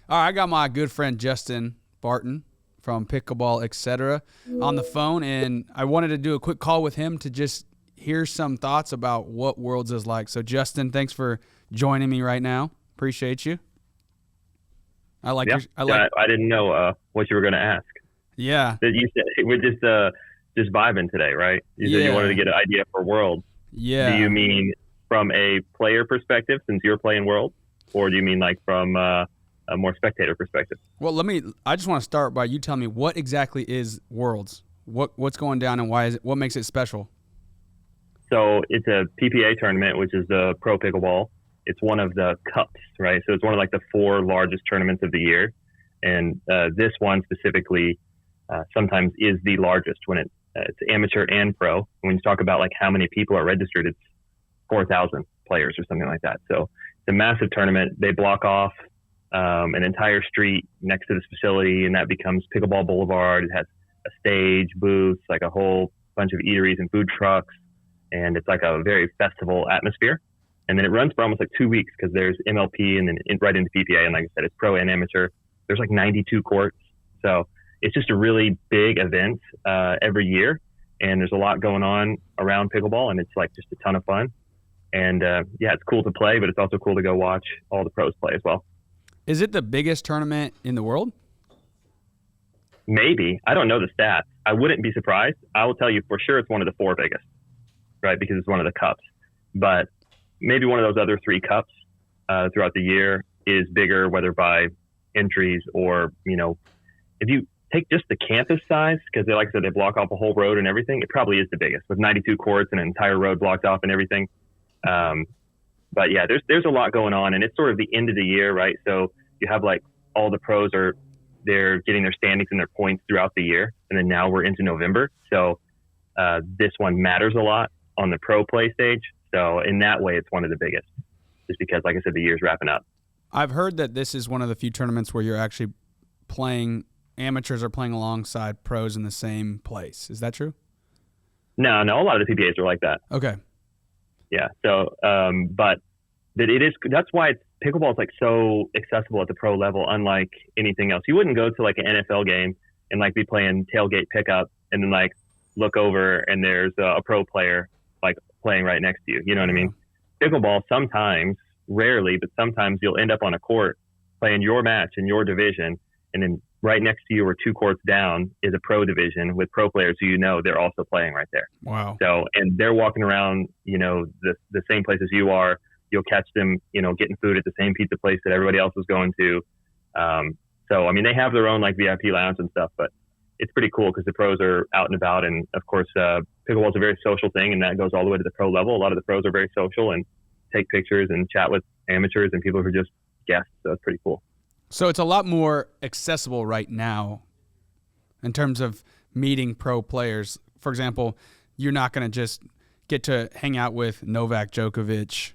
All right, I got my good friend Justin Barton from Pickleball, etc., on the phone, and I wanted to do a quick call with him to just hear some thoughts about what Worlds is like. So, Justin, thanks for joining me right now. Appreciate you. I didn't know what you were going to ask. Yeah. You said we're just vibing today, right? You said you wanted to get an idea for Worlds. Yeah. Do you mean from a player perspective, since you're playing Worlds, or do you mean like from a more spectator perspective? Well, I just want to start by you telling me what exactly is Worlds. What's going down and why is it? What makes it special? So it's a PPA tournament, which is the Pro Pickleball. It's one of the cups, right? So it's one of like the 4 largest tournaments of the year, and this one specifically sometimes is the largest when it's amateur and pro. When you talk about like how many people are registered, it's 4,000 players or something like that. So it's a massive tournament. They block off an entire street next to this facility, and that becomes Pickleball Boulevard. It has a stage, booths, like a whole bunch of eateries and food trucks, and it's like a very festival atmosphere. And then it runs for almost like 2 weeks because there's MLP and then right into PPA. And like I said, it's pro and amateur. There's like 92 courts. So it's just a really big event every year. And there's a lot going on around pickleball, and it's like just a ton of fun. And it's cool to play, but it's also cool to go watch all the pros play as well. Is it the biggest tournament in the world? Maybe. I don't know the stats. I wouldn't be surprised. I will tell you for sure it's one of the 4 biggest, right? Because it's one of the cups. But maybe one of those other 3 cups throughout the year is bigger, whether by entries or, if you take just the campus size, because like I said, they block off a whole road and everything, it probably is the biggest with 92 courts and an entire road blocked off and everything. But yeah, there's a lot going on, and it's sort of the end of the year, right? So you have like all the pros they're getting their standings and their points throughout the year. And then now we're into November. So this one matters a lot on the pro play stage. So in that way, it's one of the biggest, just because, like I said, the year's wrapping up. I've heard that this is one of the few tournaments where you're actually amateurs are playing alongside pros in the same place. Is that true? No, a lot of the PPAs are like that. Okay. Yeah. So, but that's why pickleball is like so accessible at the pro level, unlike anything else. You wouldn't go to like an NFL game and like be playing tailgate pickup and then like look over and there's a pro player like playing right next to you. You know what I mean? Pickleball sometimes, rarely, but sometimes you'll end up on a court playing your match in your division, and then right next to you or 2 courts down is a pro division with pro players who they're also playing right there. Wow. So, and they're walking around, the same place as you are. You'll catch them, getting food at the same pizza place that everybody else was going to. So, I mean, they have their own like VIP lounge and stuff, but it's pretty cool because the pros are out and about. And of course, pickleball is a very social thing, and that goes all the way to the pro level. A lot of the pros are very social and take pictures and chat with amateurs and people who are just guests. So it's pretty cool. So it's a lot more accessible right now in terms of meeting pro players. For example, you're not going to just get to hang out with Novak Djokovic.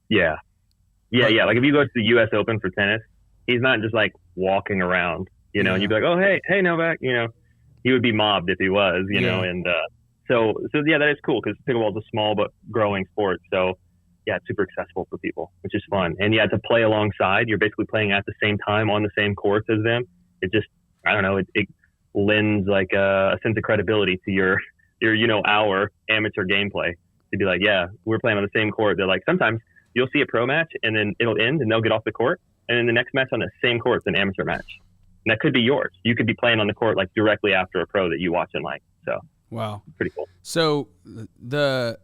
Yeah. Like if you go to the U.S. Open for tennis, he's not just like walking around, and you'd be like, oh, hey, Novak, he would be mobbed if he was, know, and so yeah, that is cool because pickleball is a small but growing sport. So yeah, it's super accessible for people, which is fun. And yeah, to play alongside, you're basically playing at the same time on the same courts as them. It just, I don't know, it lends like a sense of credibility to your our amateur gameplay to be like, yeah, we're playing on the same court. They're like, sometimes you'll see a pro match and then it'll end and they'll get off the court. And then the next match on the same court is an amateur match. And that could be yours. You could be playing on the court like directly after a pro that you watch and like. So wow, pretty cool. So the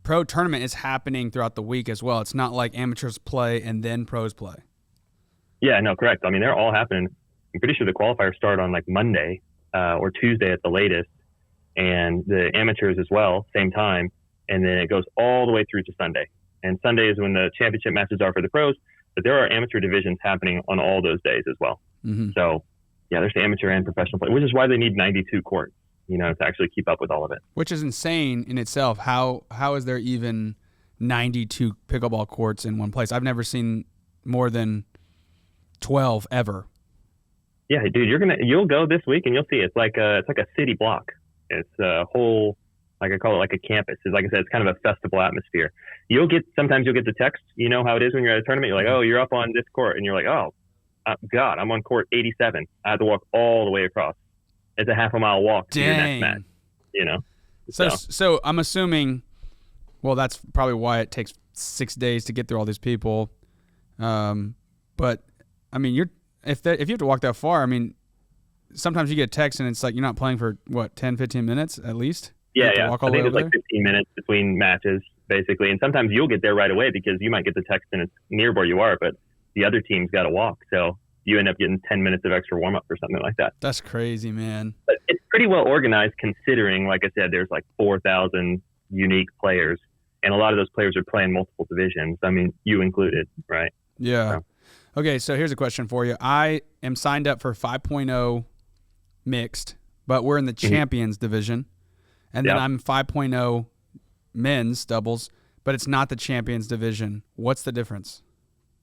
pro tournament is happening throughout the week as well. It's not like amateurs play and then pros play. Yeah, no, correct. I mean, they're all happening. I'm pretty sure the qualifiers start on like Monday or Tuesday at the latest, and the amateurs as well, same time. And then it goes all the way through to Sunday. And Sunday is when the championship matches are for the pros, but there are amateur divisions happening on all those days as well. Mm-hmm. So yeah, there's the amateur and professional play, which is why they need 92 courts, to actually keep up with all of it. Which is insane in itself. How is there even 92 pickleball courts in one place? I've never seen more than 12 ever. Yeah, dude, you'll go this week and you'll see it's like a city block. It's a whole, like I call it like a campus. It's like I said, it's kind of a festival atmosphere. Sometimes you'll get the text, you know how it is when you're at a tournament. You're like, oh, you're up on this court, and you're like, oh, God, I'm on court 87. I had to walk all the way across. It's a half a mile walk to your next match, you know? So I'm assuming, well, that's probably why it takes 6 days to get through all these people. But I mean, if you have to walk that far, I mean, sometimes you get a text and it's like you're not playing for what, 10, 15 minutes at least? Yeah. I think it's like 15 minutes between matches, basically. And sometimes you'll get there right away because you might get the text and it's near where you are, but the other team's got to walk. So you end up getting 10 minutes of extra warm-up or something like that. That's crazy, man. But it's pretty well organized considering, like I said, there's like 4,000 unique players. And a lot of those players are playing multiple divisions. I mean, you included, right? Yeah. So. Okay, so here's a question for you. I am signed up for 5.0 mixed, but we're in the champions division. And then I'm 5.0 men's doubles, but it's not the champions division. What's the difference?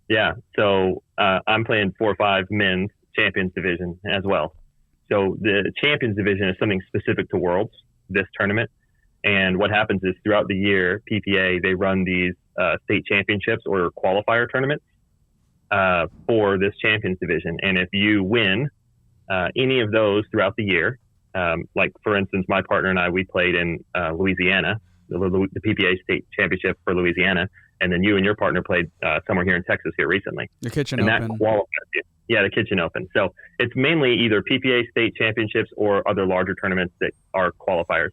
Yeah, so I'm playing 4-5 men's champions division as well. So the champions division is something specific to Worlds, this tournament. And what happens is throughout the year, PPA, they run these state championships or qualifier tournaments for this champions division. And if you win any of those throughout the year, like for instance, my partner and I, we played in Louisiana, the PPA state championship for Louisiana. And then you and your partner played somewhere here in Texas here recently. The Kitchen and Open. That qualifies you. Yeah, the Kitchen Open. So it's mainly either PPA state championships or other larger tournaments that are qualifiers.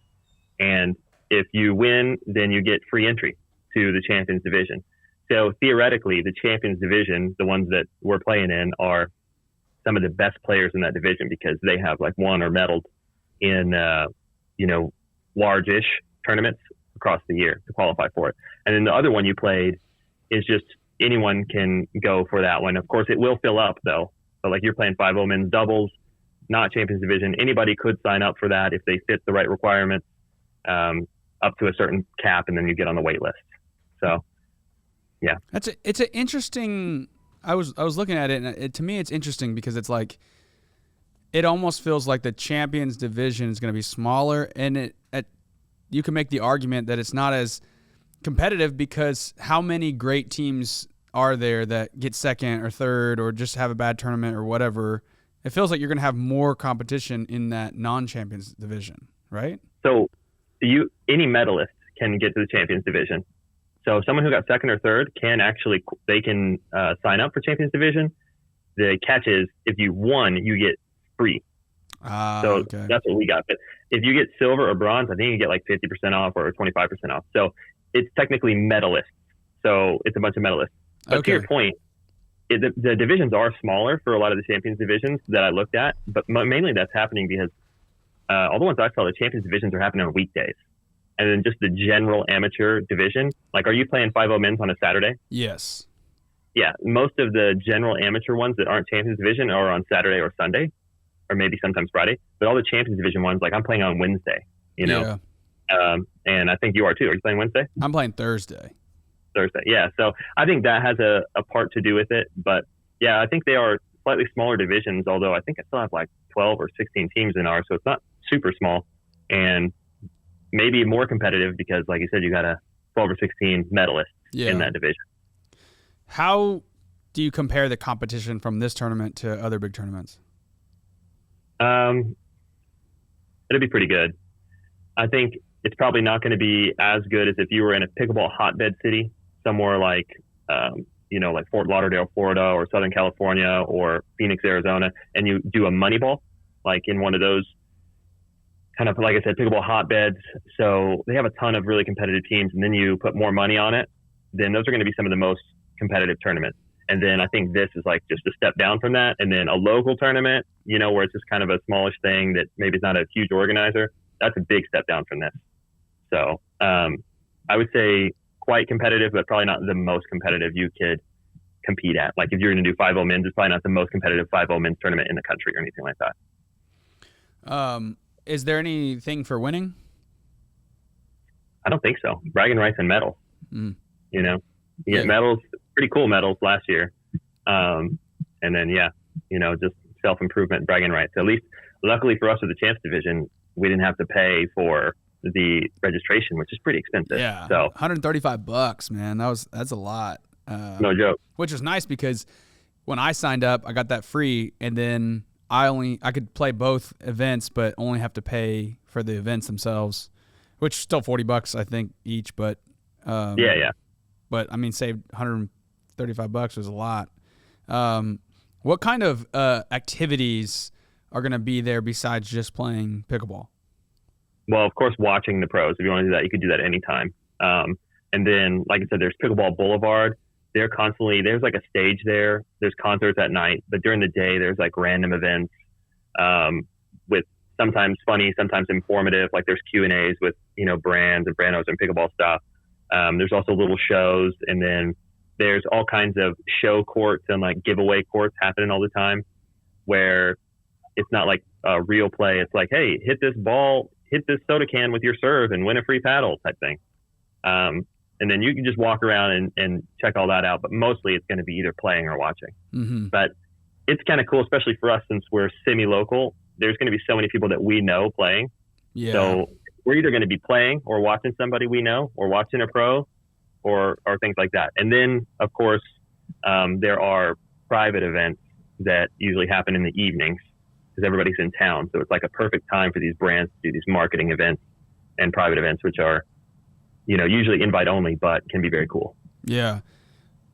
And if you win, then you get free entry to the champions division. So theoretically, the champions division, the ones that we're playing in, are some of the best players in that division because they have like won or medaled in, large-ish tournaments across the year to qualify for it. And then the other one you played is just anyone can go for that one. Of course, it will fill up though. But like you're playing 5-0 men's doubles, not champions division. Anybody could sign up for that if they fit the right requirements up to a certain cap, and then you get on the wait list. So, yeah. It's an interesting. I was looking at it, and to me, it's interesting because it's like it almost feels like the champions division is going to be smaller, and you can make the argument that it's not as competitive because how many great teams are there that get second or third or just have a bad tournament or whatever? It feels like you're going to have more competition in that non-champions division, right? So any medalist can get to the champions division. So someone who got second or third can sign up for champions division. The catch is if you won, you get free. Okay. That's what we got. But if you get silver or bronze, I think you get like 50% off or 25% off. So it's technically medalists. So it's a bunch of medalists. But to your point, the divisions are smaller for a lot of the champions divisions that I looked at, but mainly that's happening because all the ones I saw, the champions divisions are happening on weekdays. And then just the general amateur division, like are you playing 5-0 men's on a Saturday? Yes. Yeah, most of the general amateur ones that aren't champions division are on Saturday or Sunday, or maybe sometimes Friday. But all the champions division ones, like I'm playing on Wednesday, Yeah. And I think you are too. Are you playing Wednesday? I'm playing Thursday. Yeah. So I think that has a part to do with it. But yeah, I think they are slightly smaller divisions, although I think I still have like 12 or 16 teams in ours. So it's not super small and maybe more competitive because, like you said, you got a 12 or 16 medalists in that division. How do you compare the competition from this tournament to other big tournaments? It'll be pretty good. I think it's probably not going to be as good as if you were in a pickleball hotbed city, somewhere like, like Fort Lauderdale, Florida, or Southern California, or Phoenix, Arizona, and you do a money ball, like in one of those kind of, like I said, pickleball hotbeds. So they have a ton of really competitive teams, and then you put more money on it, then those are going to be some of the most competitive tournaments. And then I think this is like just a step down from that. And then a local tournament, where it's just kind of a smallish thing that maybe is not a huge organizer, that's a big step down from this. So I would say quite competitive, but probably not the most competitive you could compete at. Like if you're going to do 5-0 men's, it's probably not the most competitive 5-0 men's tournament in the country or anything like that. Is there anything for winning? I don't think so. Bragging rights and medals. You get medals, pretty cool medals last year. And then, just self-improvement, bragging rights. At least, luckily for us with the champs division, we didn't have to pay for the registration, which is pretty expensive. Yeah. So $135, man. That's a lot. No joke. Which is nice because when I signed up, I got that free, and then I could play both events, but only have to pay for the events themselves, which is still $40, I think, each. But yeah. But I mean, saved $135 was a lot. What kind of activities are going to be there besides just playing pickleball? Well, of course, watching the pros. If you want to do that, you could do that anytime. And then, like I said, there's Pickleball Boulevard. There's like a stage there. There's concerts at night, but during the day, there's like random events with sometimes funny, sometimes informative. Like there's Q&As with, brands and brandos and pickleball stuff. There's also little shows, and then there's all kinds of show courts and like giveaway courts happening all the time where it's not like a real play. It's like, hey, hit this soda can with your serve and win a free paddle type thing. And then you can just walk around and check all that out. But mostly it's going to be either playing or watching. Mm-hmm. But it's kind of cool, especially for us since we're semi-local. There's going to be so many people that we know playing. Yeah. So we're either going to be playing or watching somebody we know or watching a pro or things like that. And then, of course, there are private events that usually happen in the evenings because everybody's in town. So it's like a perfect time for these brands to do these marketing events and private events, which are, usually invite only, but can be very cool. Yeah.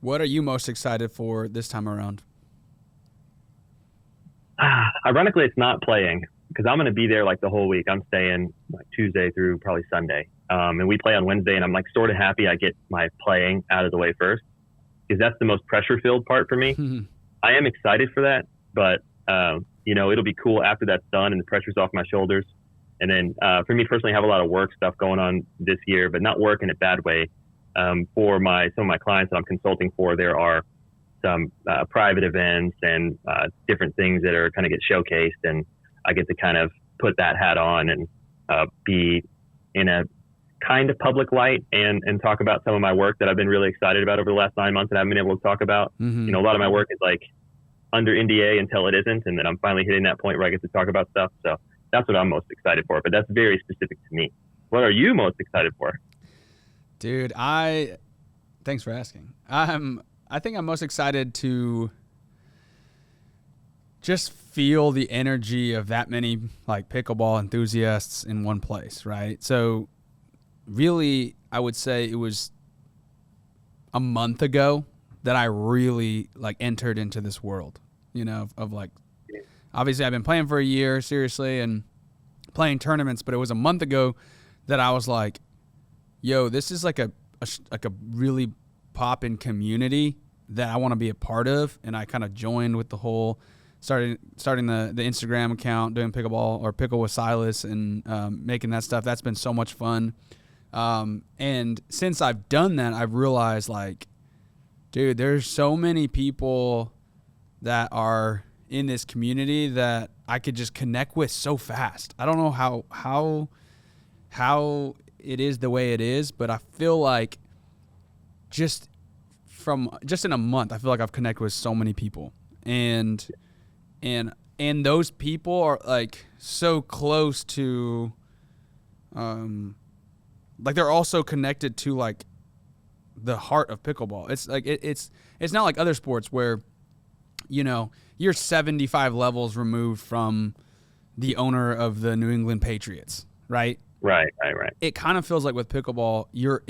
What are you most excited for this time around? Ironically, it's not playing because I'm going to be there like the whole week. I'm staying like Tuesday through probably Sunday. And we play on Wednesday, and I'm like sort of happy I get my playing out of the way first because that's the most pressure-filled part for me. I am excited for that, but, it'll be cool after that's done and the pressure's off my shoulders. And then for me personally, I have a lot of work stuff going on this year, but not work in a bad way. For some of my clients that I'm consulting for, there are some private events and different things that are kind of get showcased, and I get to kind of put that hat on and be in a kind of public light and talk about some of my work that I've been really excited about over the last 9 months and I haven't been able to talk about. Mm-hmm. A lot of my work is like under NDA until it isn't, and then I'm finally hitting that point where I get to talk about stuff. So that's what I'm most excited for, but that's very specific to me. What are you most excited for? Dude, thanks for asking. I think I'm most excited to just feel the energy of that many like pickleball enthusiasts in one place, right? So really, I would say it was a month ago that I really like entered into this world, of like, obviously I've been playing for a year seriously and playing tournaments, but it was a month ago that I was like, yo, this is like a really poppin' community that I want to be a part of. And I kind of joined with the whole starting the Instagram account, doing pickleball or pickle with Silas and making that stuff. That's been so much fun. And since I've done that, I've realized like, dude, there's so many people that are in this community that I could just connect with so fast. I don't know how it is the way it is, but I feel like just in a month, I feel like I've connected with so many people, and those people are like so close to, like they're also connected to like the heart of pickleball. It's like it's not like other sports where, you're 75 levels removed from the owner of the New England Patriots, right? Right. It kind of feels like with pickleball, you're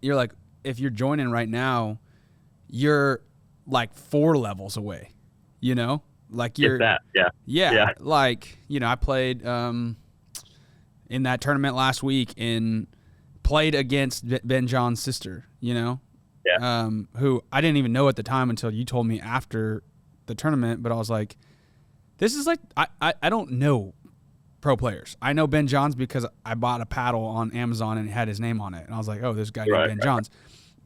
like, if you're joining right now, you're like 4 levels away, like you're that. Yeah. Like, I played, in that tournament last week and played against Ben John's sister, who I didn't even know at the time until you told me after the tournament, but I was like, this is like, I don't know pro players. I know Ben Johns because I bought a paddle on Amazon and it had his name on it. And I was like, oh, this guy named Ben Johns.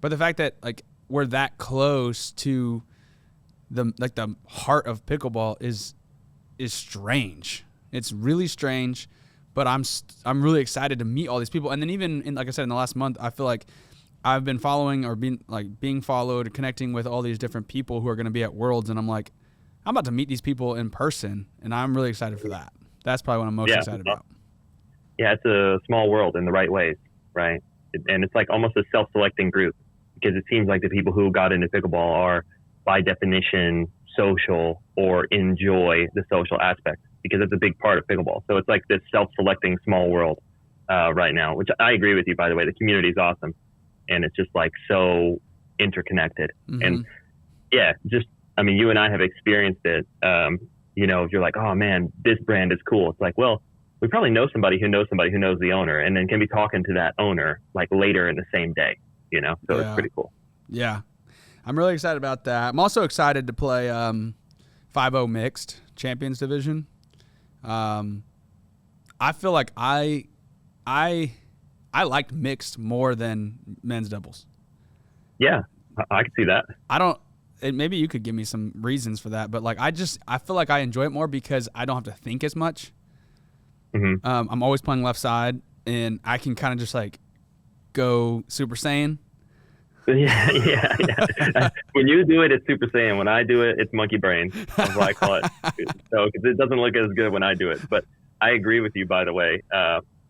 But the fact that like we're that close to the heart of pickleball is strange. It's really strange, but I'm really excited to meet all these people. And then even like I said, in the last month, I feel like I've been following or being followed, connecting with all these different people who are going to be at Worlds. And I'm like, I'm about to meet these people in person, and I'm really excited for that. That's probably what I'm most excited about. Yeah, it's a small world in the right ways, right? And it's like almost a self-selecting group because it seems like the people who got into pickleball are, by definition, social or enjoy the social aspect, because it's a big part of pickleball. So it's like this self-selecting small world right now, which I agree with you, by the way. The community is awesome, and it's just like so interconnected. And yeah, just, I mean, you and I have experienced it. You know, if you're like, oh man, this brand is cool. It's like, well, we probably know somebody who knows the owner, and then can be talking to that owner like later in the same day, you know? So it's pretty cool. Yeah. I'm really excited about that. I'm also excited to play 5-0 mixed champions division. I feel like I liked mixed more than men's doubles. Yeah, I can see that. Maybe you could give me some reasons for that, but like I feel like I enjoy it more because I don't have to think as much. I'm always playing left side, and I can kind of just like go Super Saiyan. Yeah. When you do it, it's Super Saiyan. When I do it, it's monkey brain. That's what I call it. So, because it doesn't look as good when I do it. But I agree with you, by the way.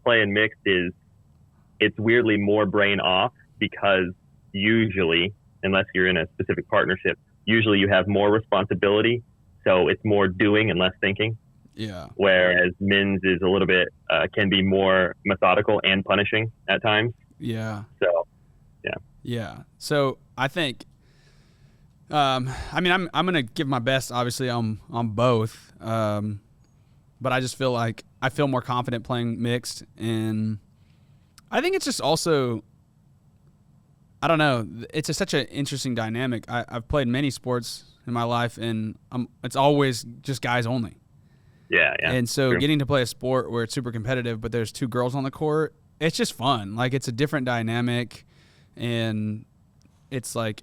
Playing mixed it's weirdly more brain off, because usually, unless you're in a specific partnership, usually you have more responsibility. So it's more doing and less thinking. Yeah. Whereas men's is a little bit, can be more methodical and punishing at times. Yeah. So, yeah. Yeah. So I think, I mean, I'm going to give my best, obviously, on both. But I just feel like I feel more confident playing mixed. And I think it's just also, I don't know, it's such an interesting dynamic. I've played many sports in my life, and it's always just guys only. Yeah. And so true. Getting to play a sport where it's super competitive, but there's two girls on the court, it's just fun. Like, it's a different dynamic. And it's like,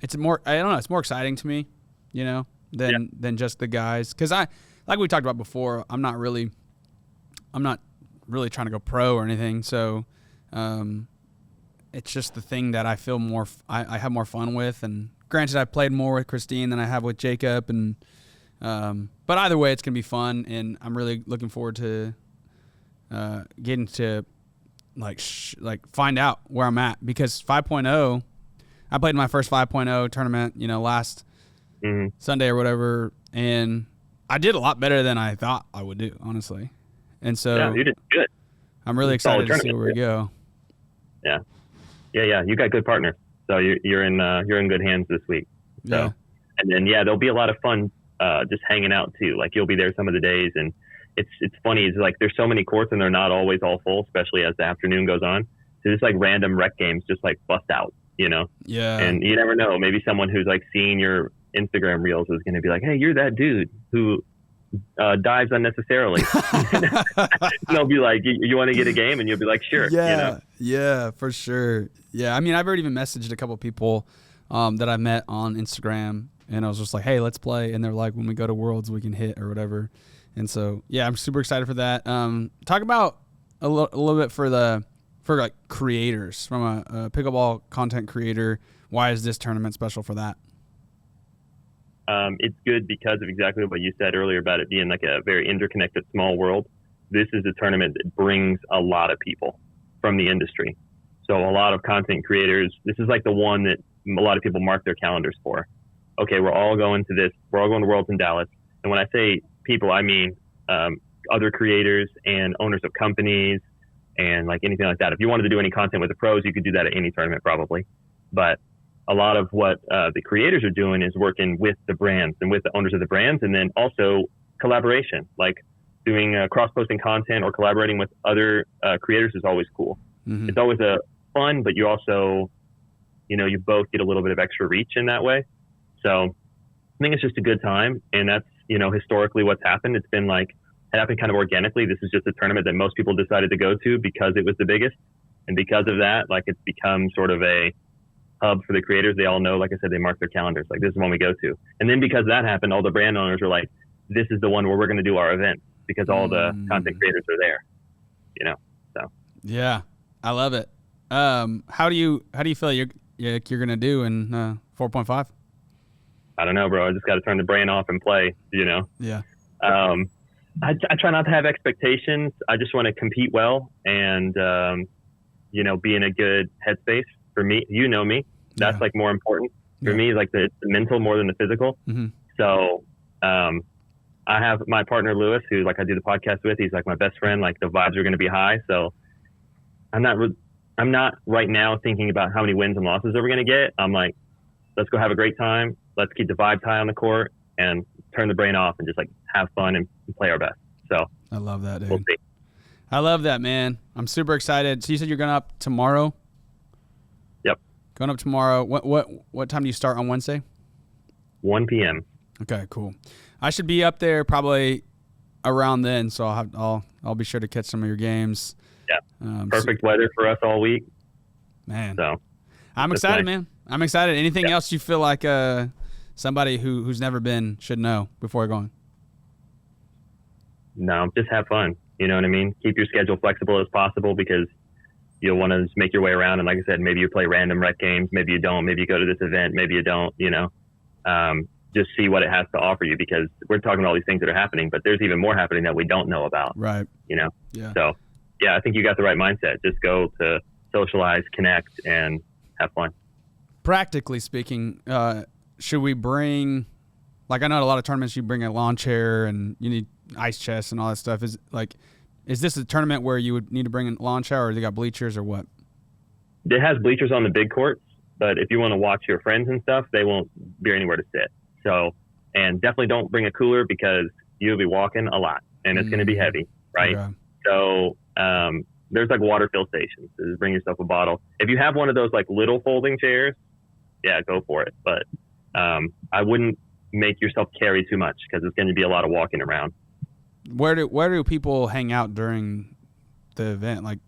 it's more, I don't know, it's more exciting to me, you know, than just the guys. Because like we talked about before, I'm not really trying to go pro or anything. So it's just the thing that I feel more, I have more fun with. And granted, I played more with Christine than I have with Jacob. And but either way, it's going to be fun. And I'm really looking forward to getting to like find out where I'm at, because 5.0, I played my first 5.0 tournament, you know, last Sunday or whatever, and I did a lot better than I thought I would do, honestly. And so you did good. I'm really excited to see where we go. Yeah. You got good partners, so you're in good hands this week. So, yeah. And then there'll be a lot of fun just hanging out too. Like, you'll be there some of the days, and it's funny. It's like there's so many courts, and they're not always all full, especially as the afternoon goes on. So just like random rec games just like bust out, you know? Yeah. And you never know. Maybe someone who's like seeing your Instagram reels is going to be like, hey, you're that dude who dives unnecessarily. They'll be like, you want to get a game? And you'll be like, sure. Yeah. You know? Yeah, for sure. Yeah. I mean, I've already even messaged a couple people that I met on Instagram, and I was just like, hey, let's play. And they're like, when we go to Worlds, we can hit or whatever. And so, yeah, I'm super excited for that. Talk about a little bit for like creators, from a pickleball content creator. Why is this tournament special for that? It's good because of exactly what you said earlier about it being like a very interconnected small world. This is a tournament that brings a lot of people from the industry. So a lot of content creators, this is like the one that a lot of people mark their calendars for. Okay, we're all going to this. We're all going to Worlds in Dallas. And when I say people, I mean other creators and owners of companies and like anything like that. If you wanted to do any content with the pros, you could do that at any tournament probably. But a lot of what the creators are doing is working with the brands and with the owners of the brands, and then also collaboration, like doing cross-posting content or collaborating with other creators is always cool. Mm-hmm. It's always a fun, but you also, you know, you both get a little bit of extra reach in that way. So I think it's just a good time, and that's, you know, historically what's happened. It's been like, it happened kind of organically. This is just a tournament that most people decided to go to because it was the biggest. And because of that, like, it's become sort of a hub for the creators. They all know, like I said, they mark their calendars. Like, this is when we go to. And then because that happened, all the brand owners were like, this is the one where we're going to do our event, because all the content creators are there, you know? So. Yeah, I love it. How do you feel you're going to do in 4.5? I don't know, bro. I just got to turn the brain off and play, you know? Yeah. I try not to have expectations. I just want to compete well and, you know, be in a good headspace. For me, you know me, that's like more important for me, like the mental more than the physical. Mm-hmm. So, I have my partner Lewis, who like I do the podcast with. He's like my best friend. Like the vibes are going to be high. So I'm not right now thinking about how many wins and losses that we're going to get. I'm like, let's go have a great time. Let's keep the vibes high on the court and turn the brain off and just like have fun and play our best. So I love that, dude. We'll see. I love that, man. I'm super excited. So you said you're going up tomorrow? Yep. Going up tomorrow. What time do you start on Wednesday? 1 p.m. Okay, cool. I should be up there probably around then, so I'll be sure to catch some of your games. Yeah, perfect weather for us all week. Man, so I'm excited, man. I'm excited. Anything else you feel like somebody who's never been should know before going? No, just have fun. You know what I mean? Keep your schedule flexible as possible because you'll want to just make your way around. And like I said, maybe you play random rec games, maybe you don't, maybe you go to this event, maybe you don't. You know. Just see what it has to offer you because we're talking about all these things that are happening, but there's even more happening that we don't know about. Right. You know? Yeah. So, yeah, I think you got the right mindset. Just go to socialize, connect, and have fun. Practically speaking, should we bring, like I know at a lot of tournaments you bring a lawn chair and you need ice chests and all that stuff. Is this a tournament where you would need to bring a lawn chair or they got bleachers or what? It has bleachers on the big courts, but if you want to watch your friends and stuff, they won't be anywhere to sit. So, and definitely don't bring a cooler because you'll be walking a lot and it's going to be heavy, right? Okay. So, there's like water fill stations. So just bring yourself a bottle. If you have one of those like little folding chairs, yeah, go for it. But, I wouldn't make yourself carry too much because it's going to be a lot of walking around. Where do people hang out during the event? Like,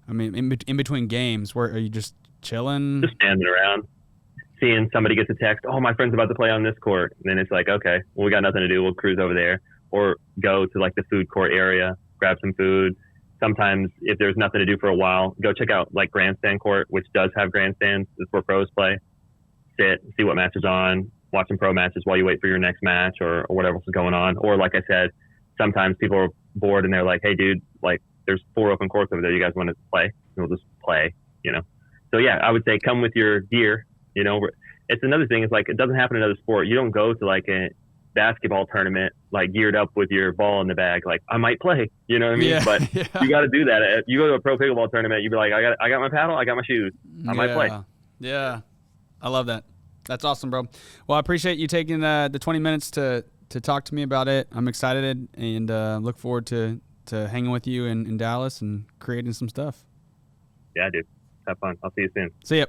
I mean, in between games, where are you just chilling? Just standing around. Seeing somebody gets a text, oh, my friend's about to play on this court. And then it's like, okay, well, we got nothing to do. We'll cruise over there or go to like the food court area, grab some food. Sometimes if there's nothing to do for a while, go check out like grandstand court, which does have grandstands. It's where pros play. Sit, see what match is on, watch some pro matches while you wait for your next match or whatever else is going on. Or like I said, sometimes people are bored and they're like, hey, dude, like there's 4 open courts over there. You guys want to play? And we'll just play, you know? So yeah, I would say come with your gear. You know, it's another thing. It's like it doesn't happen in another sport. You don't go to like a basketball tournament like geared up with your ball in the bag. Like I might play. You know what I mean? Yeah, but you got to do that. If you go to a pro pickleball tournament, you be like, I got my paddle, I got my shoes, I might play. Yeah, I love that. That's awesome, bro. Well, I appreciate you taking the 20 minutes to talk to me about it. I'm excited and look forward to hanging with you in Dallas and creating some stuff. Yeah, dude. Have fun. I'll see you soon. See ya.